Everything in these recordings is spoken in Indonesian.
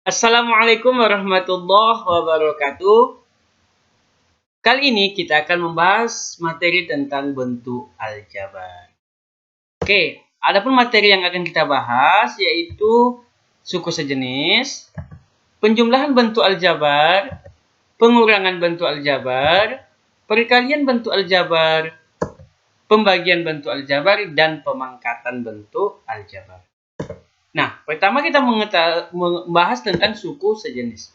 Assalamualaikum warahmatullahi wabarakatuh. Kali ini kita akan membahas materi tentang bentuk aljabar. Oke, adapun materi yang akan kita bahas yaitu suku sejenis, penjumlahan bentuk aljabar, pengurangan bentuk aljabar, perkalian bentuk aljabar, pembagian bentuk aljabar, dan pemangkatan bentuk aljabar. Nah, pertama kita membahas tentang suku sejenis.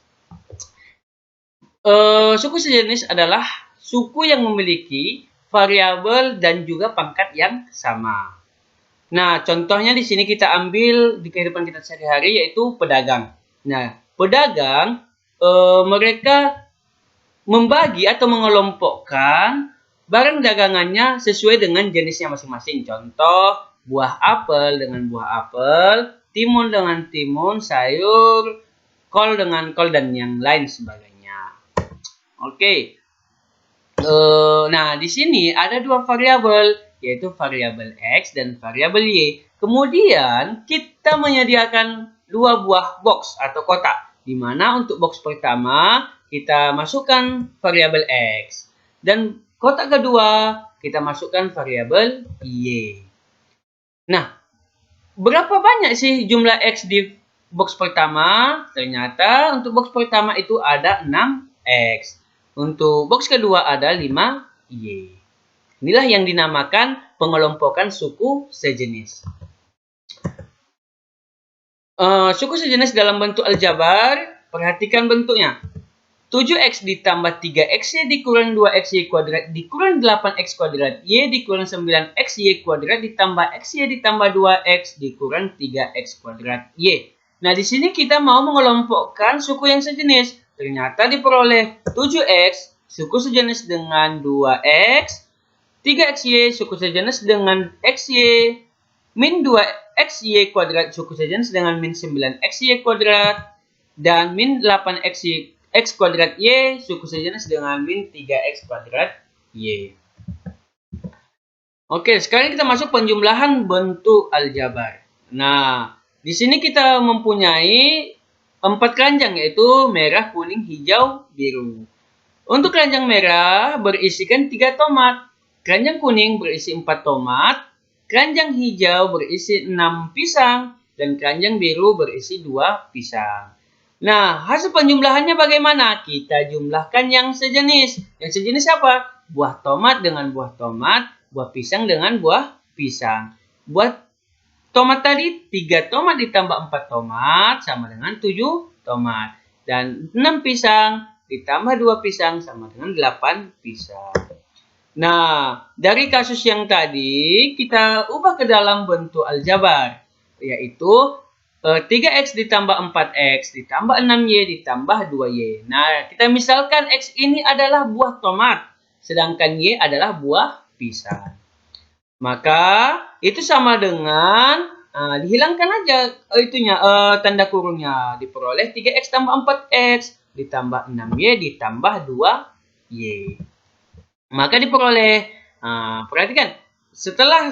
Suku sejenis adalah suku yang memiliki variabel dan juga pangkat yang sama. Nah, contohnya di sini kita ambil di kehidupan kita sehari-hari yaitu pedagang. Nah, pedagang mereka membagi atau mengelompokkan barang dagangannya sesuai dengan jenisnya masing-masing. Contoh, buah apel dengan buah apel, timun dengan timun, sayur, kol dengan kol, dan yang lain sebagainya. Oke. Nah, di sini ada dua variabel, yaitu variabel X dan variabel Y. Kemudian, kita menyediakan dua buah box atau kotak, di mana untuk box pertama, kita masukkan variabel X. Dan kotak kedua, kita masukkan variabel Y. Nah, berapa banyak sih jumlah X di box pertama? Ternyata untuk box pertama itu ada 6X. Untuk box kedua ada 5Y. Inilah yang dinamakan pengelompokan suku sejenis. Suku sejenis dalam bentuk aljabar, perhatikan bentuknya. 7X ditambah 3XY dikurang 2XY kuadrat dikurang 8X kuadrat Y dikurang 9XY kuadrat ditambah XY ditambah 2X dikurang 3X kuadrat Y. Nah, di sini kita mau mengelompokkan suku yang sejenis. Ternyata diperoleh 7X suku sejenis dengan 2X, 3XY suku sejenis dengan XY, min 2XY kuadrat suku sejenis dengan min 9XY kuadrat, dan min 8XY X kuadrat Y suku sejenis dengan min 3X kuadrat Y. Oke, sekarang kita masuk penjumlahan bentuk aljabar. Nah, di sini kita mempunyai 4 keranjang, yaitu merah, kuning, hijau, biru. Untuk keranjang merah berisikan 3 tomat. Keranjang kuning berisi 4 tomat. Keranjang hijau berisi 6 pisang. Dan keranjang biru berisi 2 pisang. Nah, hasil penjumlahannya bagaimana? Kita jumlahkan yang sejenis. Yang sejenis apa? Buah tomat dengan buah tomat, buah pisang dengan buah pisang. Buah tomat tadi 3 tomat ditambah 4 tomat sama dengan 7 tomat. Dan 6 pisang ditambah 2 pisang sama dengan 8 pisang. Nah, dari kasus yang tadi kita ubah ke dalam bentuk aljabar, yaitu 3X ditambah 4X ditambah 6Y ditambah 2Y. Nah, kita misalkan X ini adalah buah tomat, sedangkan Y adalah buah pisang. Maka itu sama dengan dihilangkan aja tanda kurungnya. Diperoleh 3X tambah 4X ditambah 6Y ditambah 2Y. Maka diperoleh, perhatikan, setelah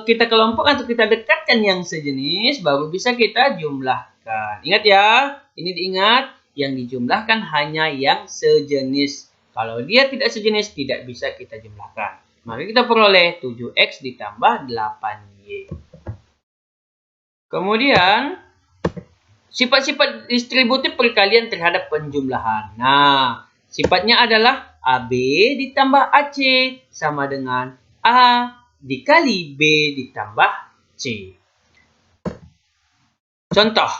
kita kelompokkan atau kita dekatkan yang sejenis, baru bisa kita jumlahkan. Ingat ya, ini diingat, yang dijumlahkan hanya yang sejenis. Kalau dia tidak sejenis, tidak bisa kita jumlahkan. Maka kita peroleh 7X ditambah 8Y. Kemudian, sifat-sifat distributif perkalian terhadap penjumlahan. Nah, sifatnya adalah AB ditambah AC sama dengan A dikali B ditambah C. Contoh,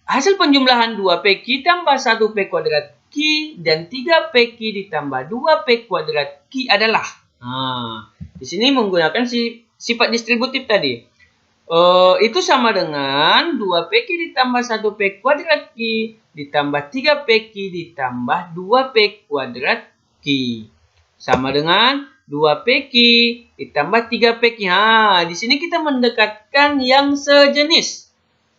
hasil penjumlahan 2PQ tambah 1P kuadrat Q dan 3PQ ditambah 2P kuadrat Q adalah. Di sini menggunakan sifat distributif tadi. Itu sama dengan 2PQ ditambah 1P kuadrat Q ditambah 3PQ ditambah 2P kuadrat Q. Sama dengan 2PQ ditambah 3PQ. Di sini kita mendekatkan yang sejenis.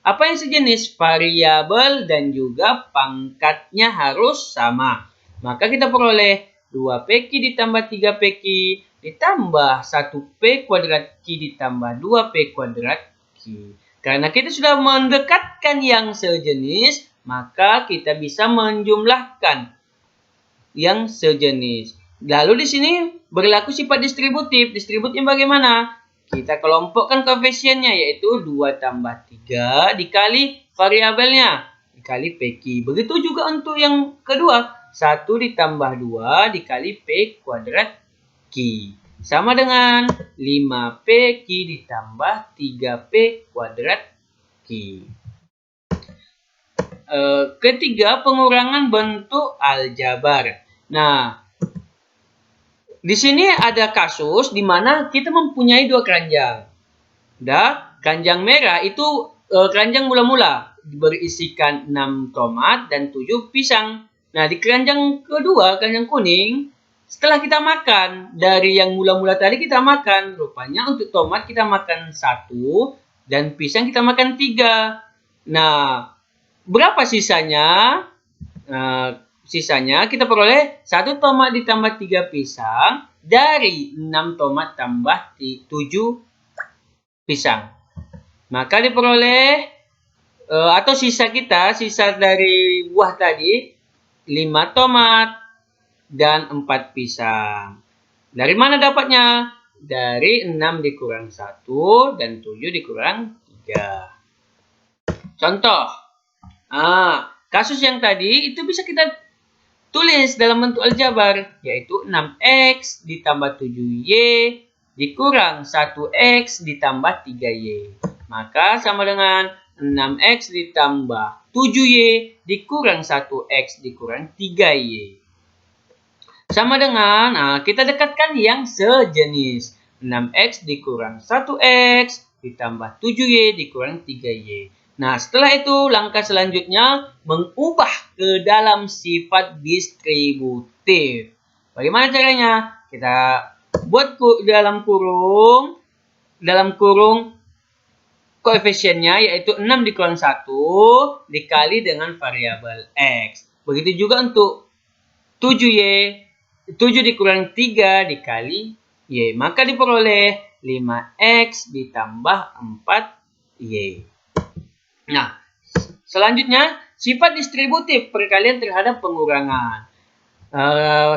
Apa yang sejenis? Variabel dan juga pangkatnya harus sama. Maka kita peroleh 2PQ ditambah 3PQ ditambah 1P kuadrat Q ditambah 2P kuadrat Q. Karena kita sudah mendekatkan yang sejenis, maka kita bisa menjumlahkan yang sejenis. Lalu di sini berlaku sifat distributif. Distributif bagaimana? Kita kelompokkan koefisiennya, yaitu 2 tambah 3 dikali variabelnya, dikali PQ. Begitu juga untuk yang kedua, 1 ditambah 2 dikali P kuadrat Q. Sama dengan 5PQ ditambah 3P kuadrat Q. Ketiga, pengurangan bentuk aljabar. Nah, di sini ada kasus di mana kita mempunyai dua keranjang. Keranjang merah itu keranjang mula-mula berisikan 6 tomat dan 7 pisang. Nah, di keranjang kedua, keranjang kuning, setelah kita makan, dari yang mula-mula tadi kita makan, rupanya untuk tomat kita makan 1 dan pisang kita makan 3. Nah, berapa sisanya? Sisanya kita peroleh 1 tomat ditambah 3 pisang dari 6 tomat tambah 7 pisang. Maka diperoleh atau sisa dari buah tadi 5 tomat dan 4 pisang. Dari mana dapatnya? Dari 6 dikurang 1 dan 7 dikurang 3. Contoh. Kasus yang tadi itu bisa kita tulis dalam bentuk aljabar, yaitu 6x ditambah 7y dikurang 1x ditambah 3y. Maka sama dengan 6x ditambah 7y dikurang 1x dikurang 3y. Sama dengan, kita dekatkan yang sejenis. 6x dikurang 1x ditambah 7y dikurang 3y. Nah, setelah itu langkah selanjutnya mengubah ke dalam sifat distributif. Bagaimana caranya? Kita buat dalam kurung koefisiennya, yaitu 6 dikurang 1 dikali dengan variabel x. Begitu juga untuk 7y, 7 dikurang 3 dikali y. Maka diperoleh 5x ditambah 4y. Nah, selanjutnya sifat distributif perkalian terhadap pengurangan.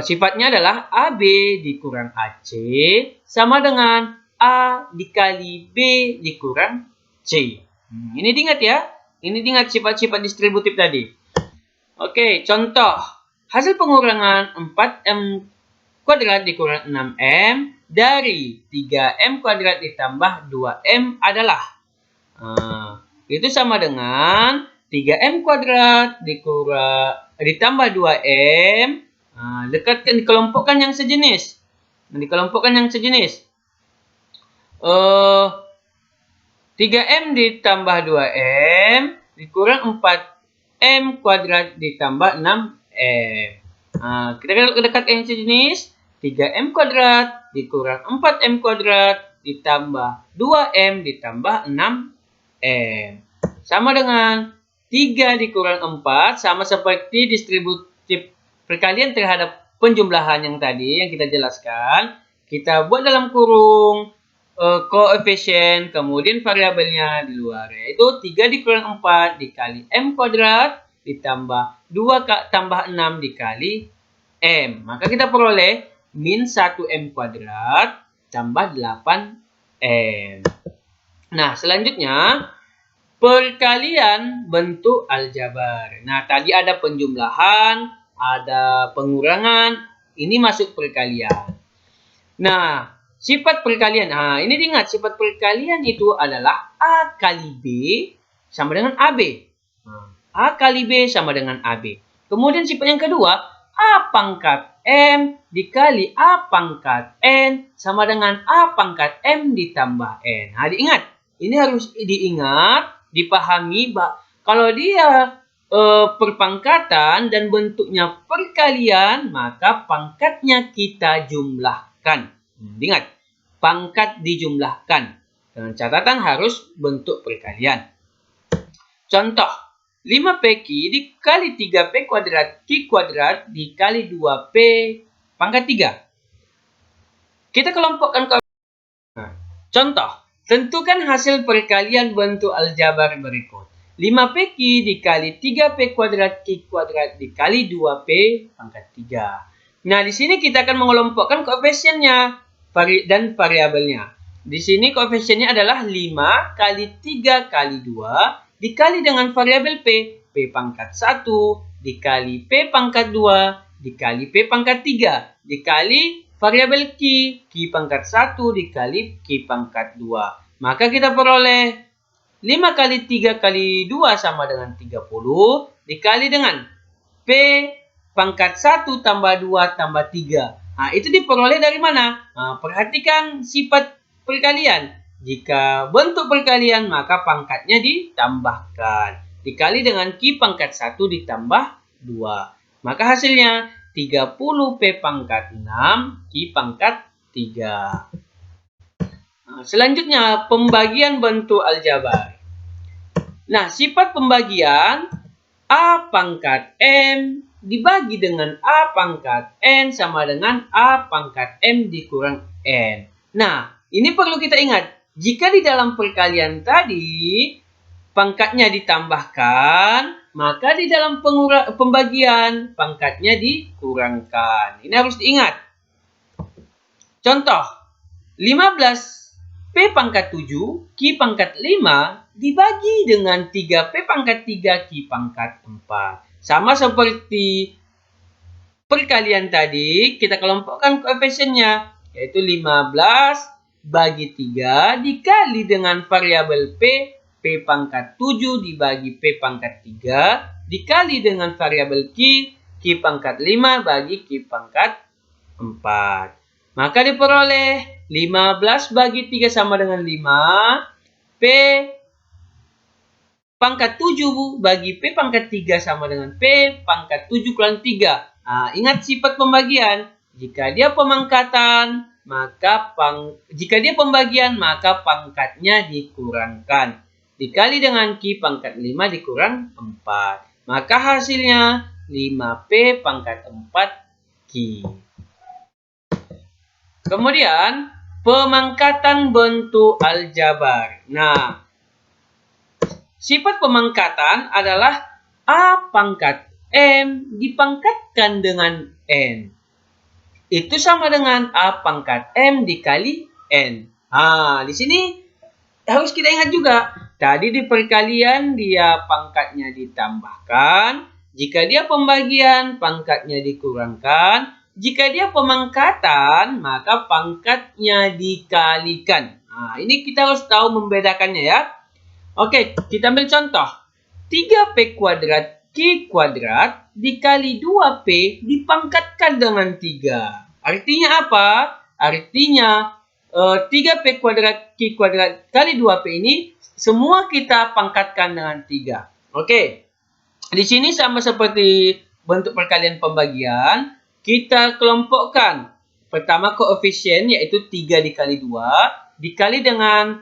Sifatnya adalah AB dikurang AC sama dengan A dikali B dikurang C. Ini diingat ya. Ini diingat sifat-sifat distributif tadi. Oke, contoh. Hasil pengurangan 4M kuadrat dikurang 6M dari 3M kuadrat ditambah 2M adalah itu sama dengan 3M kuadrat ditambah 2M. Dekatkan, dikelompokkan yang sejenis. 3M ditambah 2M dikurang 4M kuadrat ditambah 6M. Kita dekatkan yang sejenis. 3M kuadrat dikurang 4M kuadrat ditambah 2M ditambah 6M. Sama dengan 3 dikurang 4, sama seperti distributif perkalian terhadap penjumlahan yang tadi yang kita jelaskan. Kita buat dalam kurung koefisien, kemudian variabelnya di luar, yaitu 3 dikurang 4 dikali M kuadrat ditambah 2 tambah 6 dikali M. Maka kita peroleh min 1M kuadrat tambah 8M. Nah, selanjutnya perkalian bentuk aljabar. Nah, tadi ada penjumlahan, ada pengurangan, ini masuk perkalian. Nah, sifat perkalian. Ini diingat, sifat perkalian itu adalah A kali B sama dengan AB. A kali B sama dengan AB. Kemudian sifat yang kedua, A pangkat M dikali A pangkat N sama dengan A pangkat M ditambah N. Diingat. Ini harus diingat, dipahami, kalau dia perpangkatan dan bentuknya perkalian, maka pangkatnya kita jumlahkan. Ingat, pangkat dijumlahkan. Dengan catatan harus bentuk perkalian. Contoh, 5PQ dikali 3P kuadrat Q kuadrat dikali 2P pangkat 3. Kita kelompokkan. Contoh, tentukan hasil perkalian bentuk aljabar berikut. 5P Q dikali 3P kuadrat Q kuadrat dikali 2P pangkat 3. Nah, di sini kita akan mengelompokkan koefisiennya dan variabelnya. Di sini koefisiennya adalah 5 kali 3 kali 2 dikali dengan variabel P. P pangkat 1 dikali P pangkat 2 dikali P pangkat 3 dikali variabel Q. Q pangkat 1 dikali Q pangkat 2. Maka kita peroleh 5 kali 3 kali 2 sama dengan 30 dikali dengan P pangkat 1 tambah 2 tambah 3. Nah, itu diperoleh dari mana? Nah, perhatikan sifat perkalian. Jika bentuk perkalian, maka pangkatnya ditambahkan. Dikali dengan Q pangkat 1 ditambah 2. Maka hasilnya 30 P pangkat 6 Q pangkat 3. Nah, selanjutnya, pembagian bentuk aljabar. Nah, sifat pembagian A pangkat M dibagi dengan A pangkat N sama dengan A pangkat M dikurang N. Nah, ini perlu kita ingat. Jika di dalam perkalian tadi pangkatnya ditambahkan, maka di dalam pembagian pangkatnya dikurangkan. Ini harus diingat. Contoh, 15 P pangkat 7, Q pangkat 5 dibagi dengan 3P pangkat 3, Q pangkat 4. Sama seperti perkalian tadi, kita kelompokkan koefisiennya, yaitu 15 bagi 3 dikali dengan variabel P, P pangkat 7 dibagi P pangkat 3, dikali dengan variabel Q, Q pangkat 5 bagi Q pangkat 4. Maka diperoleh 15 bagi 3 sama dengan 5. P pangkat 7 bagi P pangkat 3 sama dengan P pangkat 7 kurang 3. Nah, ingat sifat pembagian. Jika dia pemangkatan, jika dia pembagian, maka pangkatnya dikurangkan. Dikali dengan Q pangkat 5 dikurang 4. Maka hasilnya 5P pangkat 4 Q. Kemudian, pemangkatan bentuk aljabar. Nah, sifat pemangkatan adalah A pangkat M dipangkatkan dengan N. Itu sama dengan A pangkat M dikali N. Nah, di sini harus kita ingat juga. Tadi di perkalian dia pangkatnya ditambahkan. Jika dia pembagian, pangkatnya dikurangkan. Jika dia pemangkatan, maka pangkatnya dikalikan. Nah, ini kita harus tahu membedakannya ya. Oke, kita ambil contoh. 3P kuadrat Q kuadrat dikali 2P dipangkatkan dengan 3. Artinya apa? Artinya 3P kuadrat Q kuadrat kali 2P ini semua kita pangkatkan dengan 3. Oke. Di sini sama seperti bentuk perkalian pembagian, kita kelompokkan. Pertama koefisien yaitu 3 dikali 2 dikali dengan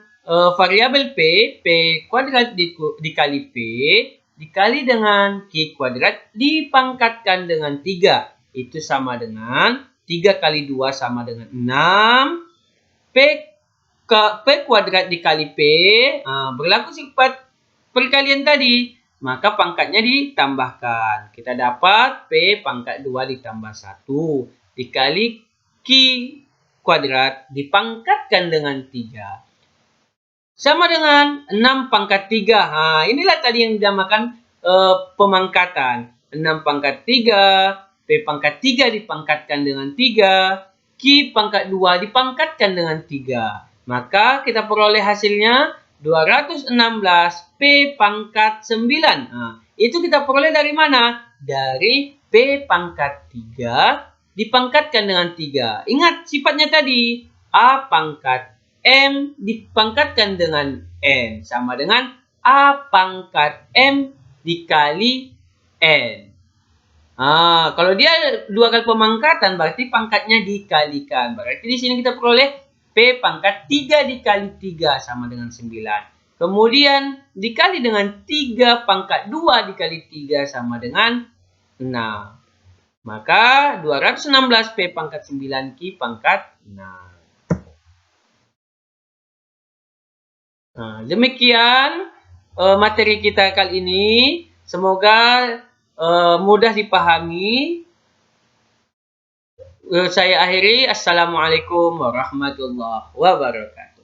variabel P, P kuadrat dikali P, dikali dengan Q kuadrat dipangkatkan dengan 3. Itu sama dengan 3 kali 2 sama dengan 6. P kuadrat dikali P, berlaku sifat perkalian tadi, maka pangkatnya ditambahkan. Kita dapat P pangkat 2 ditambah 1 dikali Q kuadrat dipangkatkan dengan 3. Sama dengan 6 pangkat 3. Nah, inilah tadi yang dinamakan pemangkatan. 6 pangkat 3, P pangkat 3 dipangkatkan dengan 3, Q pangkat 2 dipangkatkan dengan 3. Maka kita peroleh hasilnya 216 P pangkat 9. Nah, itu kita peroleh dari mana? Dari P pangkat 3 dipangkatkan dengan 3. Ingat sifatnya tadi. A pangkat M dipangkatkan dengan N. Sama dengan A pangkat M dikali N. Kalau dia 2 kali pemangkatan, berarti pangkatnya dikalikan. Berarti di sini kita peroleh P pangkat 3 dikali 3 sama dengan 9. Kemudian dikali dengan 3 pangkat 2 dikali 3 sama dengan 6. Maka 216 P pangkat 9 Q pangkat 6. Nah, demikian materi kita kali ini. Semoga mudah dipahami. Saya akhiri. Assalamualaikum warahmatullahi wabarakatuh.